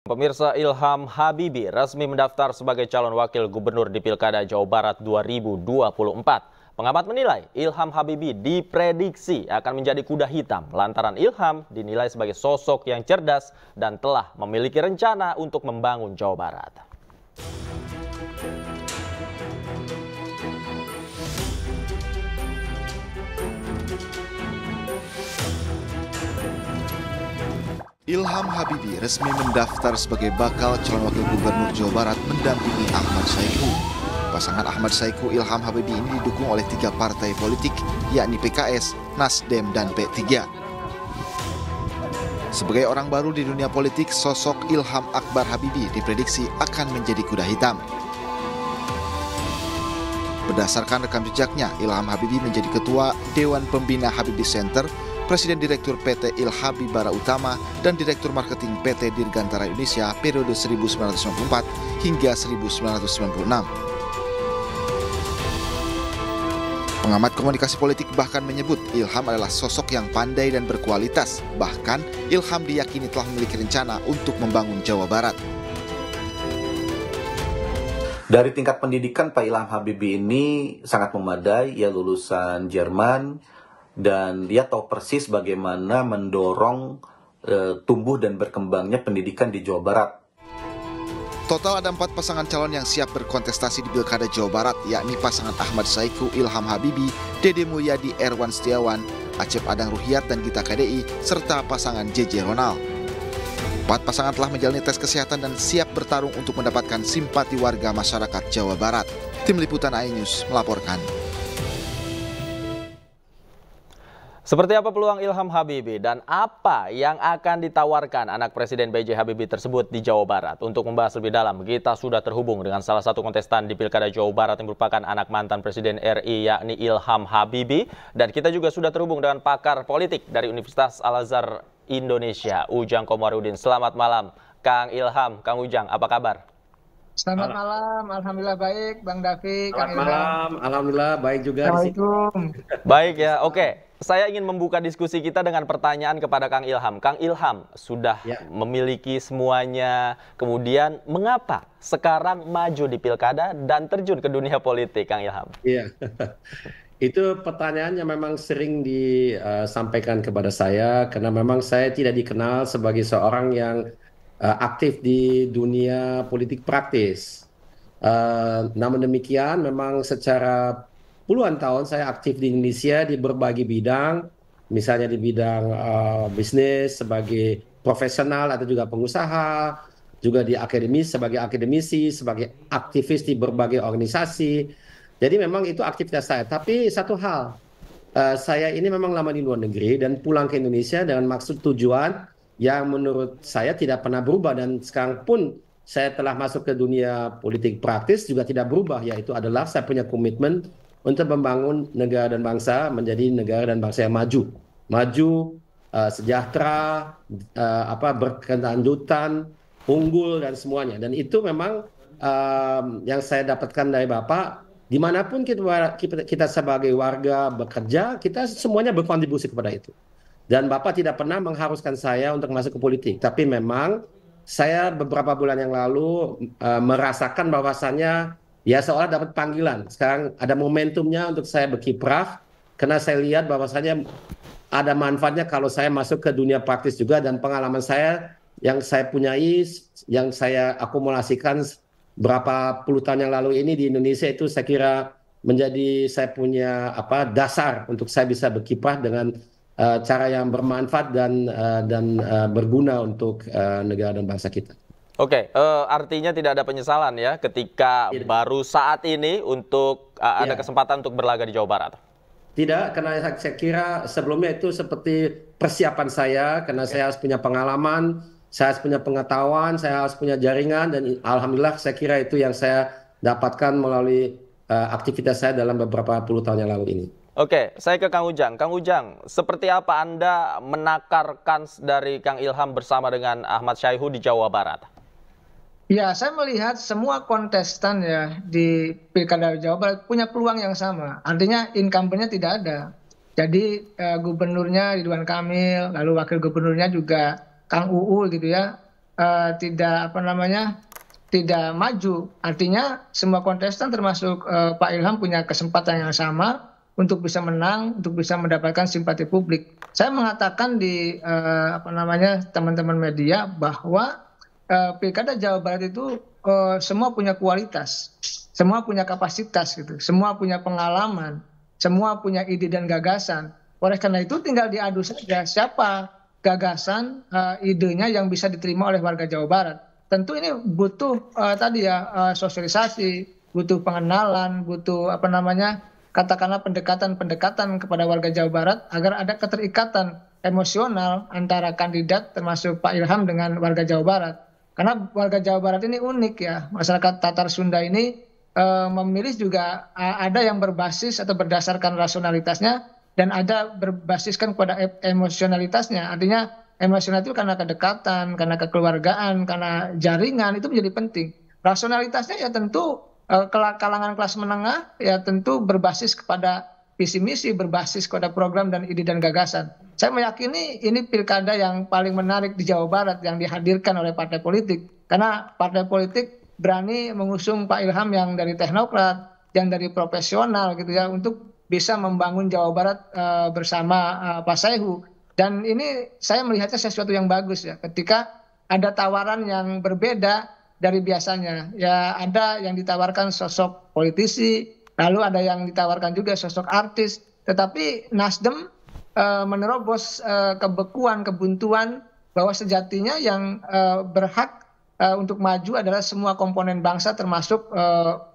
Pemirsa, Ilham Habibie resmi mendaftar sebagai calon wakil gubernur di Pilkada Jawa Barat 2024. Pengamat menilai Ilham Habibie diprediksi akan menjadi kuda hitam lantaran Ilham dinilai sebagai sosok yang cerdas dan telah memiliki rencana untuk membangun Jawa Barat. Ilham Habibie resmi mendaftar sebagai bakal calon wakil gubernur Jawa Barat mendampingi Ahmad Saiku. Pasangan Ahmad Saiku Ilham Habibie ini didukung oleh 3 partai politik, yakni PKS, Nasdem, dan P3. Sebagai orang baru di dunia politik, sosok Ilham Akbar Habibie diprediksi akan menjadi kuda hitam. Berdasarkan rekam jejaknya, Ilham Habibie menjadi ketua Dewan Pembina Habibie Center, Presiden Direktur PT Ilhabib Bara Utama, dan Direktur Marketing PT Dirgantara Indonesia periode 1994 hingga 1996. Pengamat komunikasi politik bahkan menyebut Ilham adalah sosok yang pandai dan berkualitas. Bahkan Ilham diyakini telah memiliki rencana untuk membangun Jawa Barat. Dari tingkat pendidikan, Pak Ilham Habibie ini sangat memadai, ia lulusan Jerman, dan dia tahu persis bagaimana mendorong tumbuh dan berkembangnya pendidikan di Jawa Barat. Total ada 4 pasangan calon yang siap berkontestasi di Pilkada Jawa Barat, yakni pasangan Ahmad Saiku Ilham Habibie, Dede Mulyadi Erwan Setiawan, Acep Adang Ruhyat dan Gita KDI, serta pasangan JJ Ronald. 4 pasangan telah menjalani tes kesehatan dan siap bertarung untuk mendapatkan simpati warga masyarakat Jawa Barat. Tim Liputan iNews melaporkan. Seperti apa peluang Ilham Habibie dan apa yang akan ditawarkan anak Presiden B.J. Habibie tersebut di Jawa Barat? Untuk membahas lebih dalam, kita sudah terhubung dengan salah satu kontestan di Pilkada Jawa Barat yang merupakan anak mantan Presiden RI, yakni Ilham Habibie. Dan kita juga sudah terhubung dengan pakar politik dari Universitas Al-Azhar Indonesia, Ujang Komarudin. Selamat malam, Kang Ilham. Kang Ujang, apa kabar? Selamat malam, alhamdulillah baik, Bang Davi, Kang Selamat malam, alhamdulillah baik juga. Assalamualaikum. Baik ya, oke. Saya ingin membuka diskusi kita dengan pertanyaan kepada Kang Ilham. Kang Ilham sudah memiliki semuanya, kemudian mengapa sekarang maju di Pilkada dan terjun ke dunia politik, Kang Ilham? Iya, itu pertanyaannya memang sering disampaikan kepada saya, karena memang saya tidak dikenal sebagai seorang yang aktif di dunia politik praktis. Namun demikian, memang secara puluhan tahun saya aktif di Indonesia di berbagai bidang, misalnya di bidang bisnis sebagai profesional atau juga pengusaha, juga di akademis sebagai akademisi, sebagai aktivis di berbagai organisasi. Jadi memang itu aktivitas saya. Tapi satu hal, saya ini memang lama di luar negeri dan pulang ke Indonesia dengan maksud tujuan yang menurut saya tidak pernah berubah, dan sekarang pun saya telah masuk ke dunia politik praktis juga tidak berubah, yaitu adalah saya punya komitmen untuk membangun negara dan bangsa menjadi negara dan bangsa yang maju, sejahtera, berkelanjutan, unggul dan semuanya. Dan itu memang yang saya dapatkan dari Bapak. Dimanapun kita sebagai warga bekerja, kita semuanya berkontribusi kepada itu. Dan Bapak tidak pernah mengharuskan saya untuk masuk ke politik, tapi memang saya beberapa bulan yang lalu merasakan bahwasannya ya seolah dapat panggilan. Sekarang ada momentumnya untuk saya berkiprah, karena saya lihat bahwasannya ada manfaatnya kalau saya masuk ke dunia praktis juga, dan pengalaman saya yang saya punyai, yang saya akumulasikan berapa puluh tahun yang lalu ini di Indonesia, itu saya kira menjadi saya punya dasar untuk saya bisa berkiprah dengan cara yang bermanfaat dan berguna untuk negara dan bangsa kita. Oke, artinya tidak ada penyesalan ya ketika baru saat ini untuk ada kesempatan untuk berlaga di Jawa Barat? Tidak, karena saya kira sebelumnya itu seperti persiapan saya, karena saya harus punya pengalaman, saya harus punya pengetahuan, saya harus punya jaringan, dan alhamdulillah saya kira itu yang saya dapatkan melalui aktivitas saya dalam beberapa puluh tahun yang lalu ini. Oke, saya ke Kang Ujang. Kang Ujang, seperti apa Anda menakar kans dari Kang Ilham bersama dengan Ahmad Saiku di Jawa Barat? Ya, saya melihat semua kontestan ya di Pilkada Jawa Barat punya peluang yang sama. Artinya incumbent-nya tidak ada. Jadi gubernurnya Ridwan Kamil, lalu wakil gubernurnya juga Kang UU gitu ya. tidak apa namanya tidak maju. Artinya semua kontestan termasuk Pak Ilham punya kesempatan yang sama untuk bisa menang, untuk bisa mendapatkan simpati publik. Saya mengatakan di apa namanya teman-teman media bahwa Pilkada Jawa Barat itu semua punya kualitas, semua punya kapasitas gitu, semua punya pengalaman, semua punya ide dan gagasan. Oleh karena itu tinggal diadu saja siapa gagasan, idenya yang bisa diterima oleh warga Jawa Barat. Tentu ini butuh tadi ya sosialisasi, butuh pengenalan, butuh apa namanya katakanlah pendekatan-pendekatan kepada warga Jawa Barat agar ada keterikatan emosional antara kandidat termasuk Pak Ilham dengan warga Jawa Barat. Karena warga Jawa Barat ini unik ya, masyarakat Tatar Sunda ini memilih juga ada yang berbasis atau berdasarkan rasionalitasnya dan ada berbasiskan kepada emosionalitasnya. Artinya emosional itu karena kedekatan, karena kekeluargaan, karena jaringan itu menjadi penting. Rasionalitasnya ya tentu kalangan kelas menengah ya tentu berbasis kepada visi misi, berbasis kepada program dan ide dan gagasan. Saya meyakini ini pilkada yang paling menarik di Jawa Barat yang dihadirkan oleh partai politik. Karena partai politik berani mengusung Pak Ilham yang dari teknokrat, yang dari profesional gitu ya untuk bisa membangun Jawa Barat bersama Pak Saihu. Dan ini saya melihatnya sesuatu yang bagus ya ketika ada tawaran yang berbeda dari biasanya. Ya ada yang ditawarkan sosok politisi, lalu ada yang ditawarkan juga sosok artis. Tetapi Nasdem menerobos kebekuan, kebuntuan bahwa sejatinya yang berhak untuk maju adalah semua komponen bangsa termasuk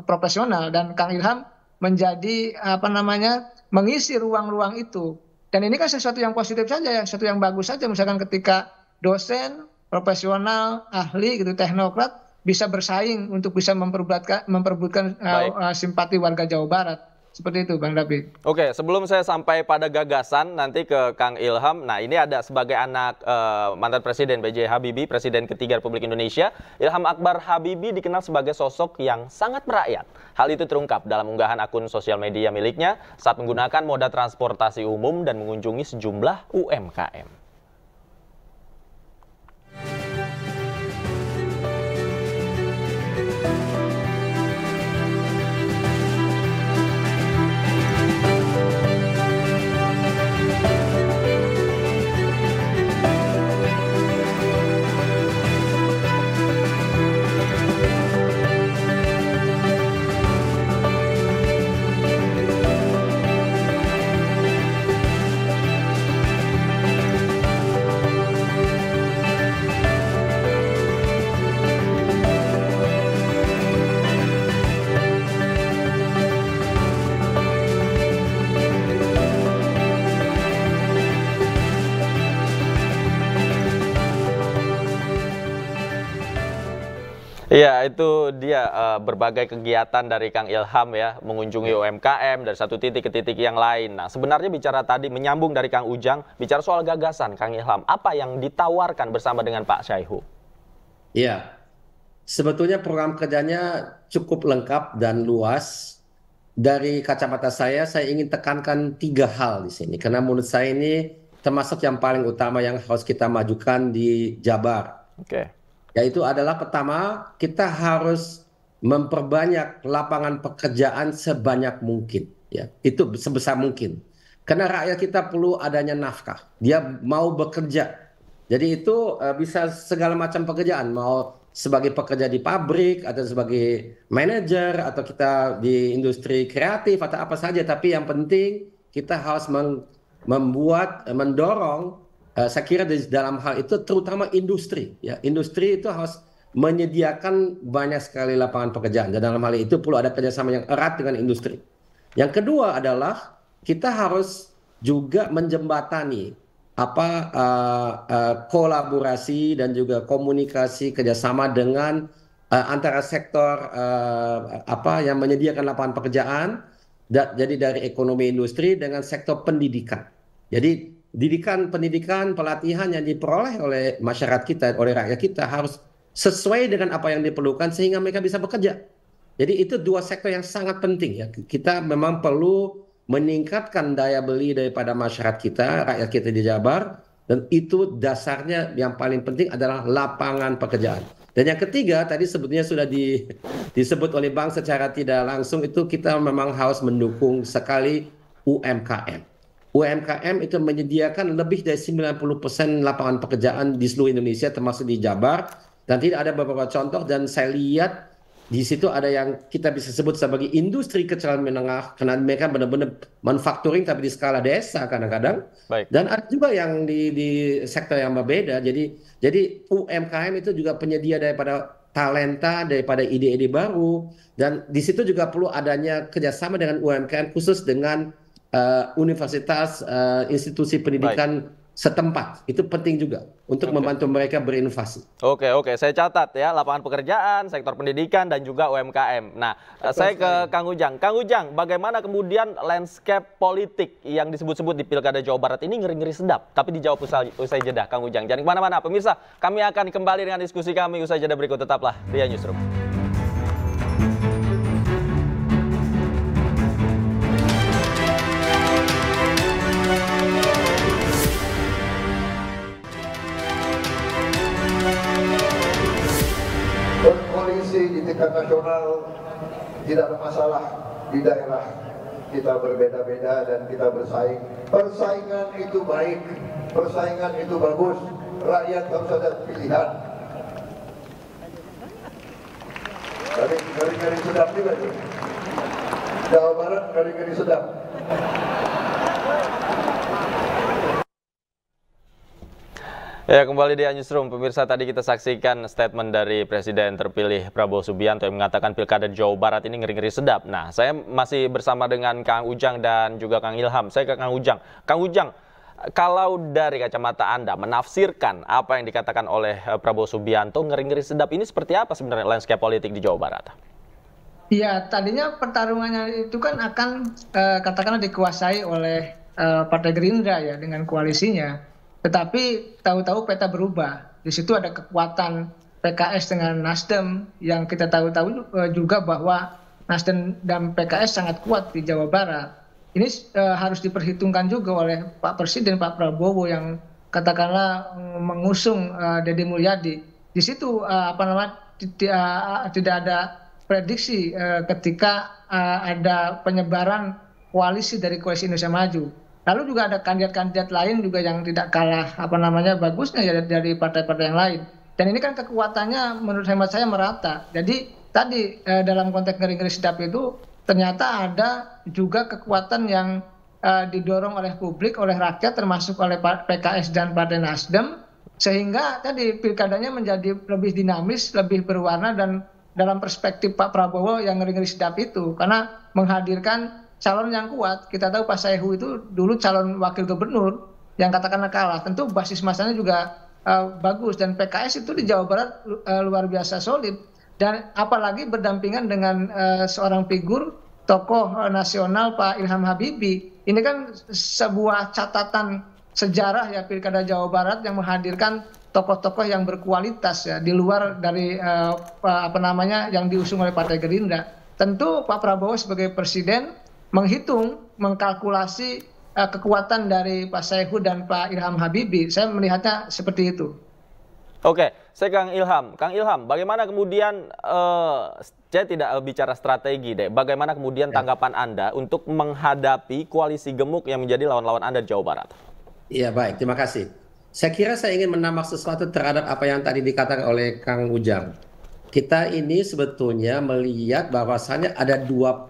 profesional. Dan Kang Ilham menjadi apa namanya mengisi ruang-ruang itu. Dan ini kan sesuatu yang positif saja ya, sesuatu yang bagus saja. Misalkan ketika dosen, profesional, ahli gitu, teknokrat bisa bersaing untuk bisa memperebutkan simpati warga Jawa Barat. Seperti itu Bang David. Oke, sebelum saya sampai pada gagasan nanti ke Kang Ilham. Nah ini ada sebagai anak mantan Presiden B.J. Habibie, Presiden ketiga Republik Indonesia. Ilham Akbar Habibie dikenal sebagai sosok yang sangat merakyat. Hal itu terungkap dalam unggahan akun sosial media miliknya saat menggunakan moda transportasi umum dan mengunjungi sejumlah UMKM. Iya, itu dia berbagai kegiatan dari Kang Ilham ya, mengunjungi UMKM dari satu titik ke titik yang lain. Nah, sebenarnya bicara tadi menyambung dari Kang Ujang, bicara soal gagasan Kang Ilham, apa yang ditawarkan bersama dengan Pak Saihu? Iya, sebetulnya program kerjanya cukup lengkap dan luas. Dari kacamata saya ingin tekankan 3 hal di sini. Karena menurut saya ini termasuk yang paling utama yang harus kita majukan di Jabar. Oke. Yaitu adalah pertama, kita harus memperbanyak lapangan pekerjaan sebanyak mungkin. Ya, itu sebesar mungkin. Karena rakyat kita perlu adanya nafkah. Dia mau bekerja. Jadi itu bisa segala macam pekerjaan. Mau sebagai pekerja di pabrik, atau sebagai manajer, atau kita di industri kreatif, atau apa saja. Tapi yang penting kita harus mendorong, saya kira di dalam hal itu terutama industri. Ya, industri itu harus menyediakan banyak sekali lapangan pekerjaan. Dan dalam hal itu perlu ada kerjasama yang erat dengan industri. Yang kedua adalah kita harus juga menjembatani kolaborasi dan juga komunikasi kerjasama dengan antara sektor yang menyediakan lapangan pekerjaan, jadi dari ekonomi industri dengan sektor pendidikan. Jadi pendidikan, pelatihan yang diperoleh oleh masyarakat kita, oleh rakyat kita harus sesuai dengan apa yang diperlukan sehingga mereka bisa bekerja. Jadi itu 2 sektor yang sangat penting ya. Kita memang perlu meningkatkan daya beli daripada masyarakat kita, rakyat kita di Jabar, Dan itu dasarnya yang paling penting adalah lapangan pekerjaan. Dan yang ketiga, tadi sebetulnya sudah disebut oleh Bang secara tidak langsung, itu kita memang harus mendukung sekali UMKM. UMKM itu menyediakan lebih dari 90% lapangan pekerjaan di seluruh Indonesia, termasuk di Jabar. Dan tidak ada beberapa contoh, dan saya lihat di situ ada yang kita bisa sebut sebagai industri kecil menengah, karena mereka benar-benar manufacturing tapi di skala desa kadang-kadang. Baik. Dan ada juga yang di sektor yang berbeda. Jadi UMKM itu juga penyedia daripada talenta, daripada ide-ide baru. Dan di situ juga perlu adanya kerjasama dengan UMKM, khusus dengan universitas, institusi pendidikan setempat. Itu penting juga untuk membantu mereka berinovasi. Oke, saya catat ya, lapangan pekerjaan, sektor pendidikan, dan juga UMKM. Nah, saya ke Kang Ujang. Kang Ujang, bagaimana kemudian landscape politik yang disebut-sebut di Pilkada Jawa Barat ini ngeri-ngeri sedap, tapi dijawab usai jeda, Kang Ujang. Jangan kemana-mana, pemirsa. Kami akan kembali dengan diskusi kami usai jeda berikut. Tetaplah di Newsroom. Berkoalisi di tingkat nasional tidak ada masalah. Di daerah kita berbeda-beda dan kita bersaing. Persaingan itu baik, persaingan itu bagus. Rakyat harus ada pilihan. Ngeri-ngeri sedap juga tuh. Jawa Barat ngeri-ngeri sedap. Ya, kembali di Newsroom. Pemirsa, tadi kita saksikan statement dari Presiden terpilih Prabowo Subianto yang mengatakan Pilkada Jawa Barat ini ngeri-ngeri sedap. Nah, saya masih bersama dengan Kang Ujang dan juga Kang Ilham. Saya ke Kang Ujang. Kang Ujang, kalau dari kacamata Anda menafsirkan apa yang dikatakan oleh Prabowo Subianto, ngeri-ngeri sedap ini seperti apa sebenarnya landscape politik di Jawa Barat? Iya, tadinya pertarungannya itu kan akan katakanlah dikuasai oleh Partai Gerindra ya dengan koalisinya. Tetapi tahu-tahu peta berubah. Di situ ada kekuatan PKS dengan Nasdem yang kita tahu-tahu juga bahwa Nasdem dan PKS sangat kuat di Jawa Barat. Ini harus diperhitungkan juga oleh Pak Presiden, Pak Prabowo yang katakanlah mengusung Deddy Mulyadi. Di situ tidak ada prediksi ketika ada penyebaran koalisi dari Koalisi Indonesia Maju. Lalu juga ada kandidat-kandidat lain juga yang tidak kalah bagusnya ya dari partai-partai yang lain. Dan ini kan kekuatannya menurut hemat saya merata. Jadi tadi dalam konteks ngeri-ngeri sedap itu ternyata ada juga kekuatan yang didorong oleh publik, oleh rakyat, termasuk oleh PKS dan Partai Nasdem, sehingga tadi pilkadanya menjadi lebih dinamis, lebih berwarna, dan dalam perspektif Pak Prabowo yang ngeri-ngeri sedap itu, karena menghadirkan calon yang kuat. Kita tahu Pak Saihu itu dulu calon wakil gubernur yang katakanlah kalah. Tentu basis masanya juga bagus, dan PKS itu di Jawa Barat luar biasa solid. Dan apalagi berdampingan dengan seorang figur tokoh nasional Pak Ilham Habibie. Ini kan sebuah catatan sejarah ya Pilkada Jawa Barat yang menghadirkan tokoh-tokoh yang berkualitas ya di luar dari yang diusung oleh Partai Gerindra. Tentu Pak Prabowo sebagai presiden menghitung, mengkalkulasi kekuatan dari Pak Saihu dan Pak Ilham Habibie. Saya melihatnya seperti itu. Oke, saya Kang Ilham. Kang Ilham, bagaimana kemudian, saya tidak bicara strategi deh, bagaimana kemudian tanggapan Anda untuk menghadapi koalisi gemuk yang menjadi lawan-lawan Anda di Jawa Barat? Iya, baik, terima kasih. Saya kira saya ingin menambah sesuatu terhadap apa yang tadi dikatakan oleh Kang Ujang. Kita ini sebetulnya melihat bahwasannya ada dua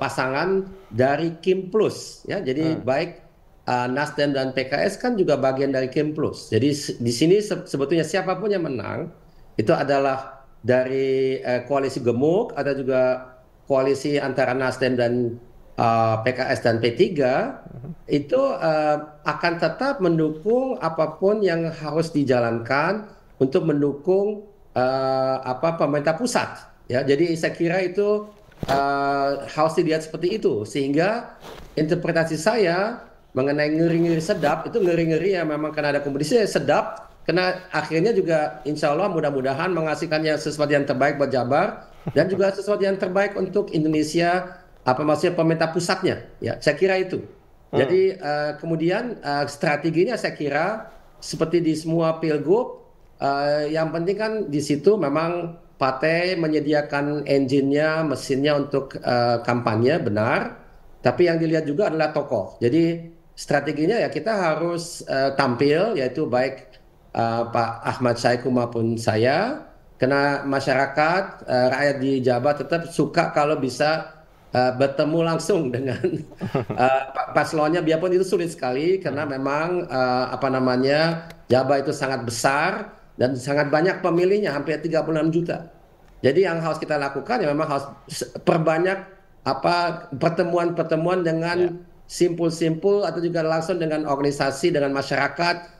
pasangan dari Kim Plus ya. Jadi baik Nasdem dan PKS kan juga bagian dari Kim Plus. Jadi di sini sebetulnya siapapun yang menang itu adalah dari koalisi gemuk, ada juga koalisi antara Nasdem dan PKS dan P3 itu akan tetap mendukung apapun yang harus dijalankan untuk mendukung pemerintah pusat. Ya, jadi saya kira itu harus dilihat seperti itu, sehingga interpretasi saya mengenai ngeri-ngeri sedap itu ngeri-ngeri yang memang karena ada kompetisi sedap, karena akhirnya juga insya Allah mudah-mudahan menghasilkannya sesuatu yang terbaik buat Jabar dan juga sesuatu yang terbaik untuk Indonesia, maksudnya pemerintah pusatnya. Ya, saya kira itu. Jadi kemudian strateginya saya kira seperti di semua pilgub, yang penting kan di situ memang partai menyediakan engine-nya, mesinnya untuk kampanye benar, tapi yang dilihat juga adalah tokoh. Jadi strateginya ya kita harus tampil, yaitu baik Pak Ahmad Saiku maupun saya, karena masyarakat, rakyat di Jabar tetap suka kalau bisa bertemu langsung dengan paslonnya, biarpun itu sulit sekali karena memang Jabar itu sangat besar dan sangat banyak pemilihnya, hampir 36 juta. Jadi yang harus kita lakukan ya memang harus perbanyak pertemuan-pertemuan dengan simpul-simpul atau juga langsung dengan organisasi, dengan masyarakat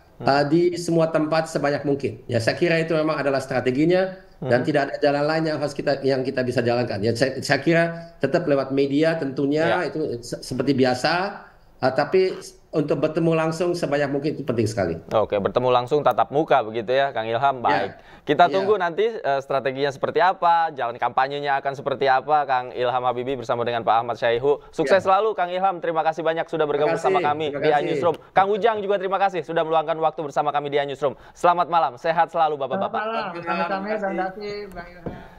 di semua tempat sebanyak mungkin. Ya saya kira itu memang adalah strateginya. Dan tidak ada jalan lain yang kita bisa jalankan. Ya, saya kira tetap lewat media tentunya itu seperti biasa, tapi untuk bertemu langsung sebanyak mungkin itu penting sekali. Oke, bertemu langsung tatap muka begitu ya, Kang Ilham. Baik. Kita tunggu nanti strateginya seperti apa, jalan kampanyenya akan seperti apa, Kang Ilham Habibie bersama dengan Pak Ahmad Saiku. Sukses selalu, Kang Ilham. Terima kasih banyak sudah bergabung bersama kami di iNewsroom. Kang Ujang juga terima kasih sudah meluangkan waktu bersama kami di iNewsroom. Selamat malam, sehat selalu Bapak-bapak. Selamat malam, kami terima kasih, Bang Ilham.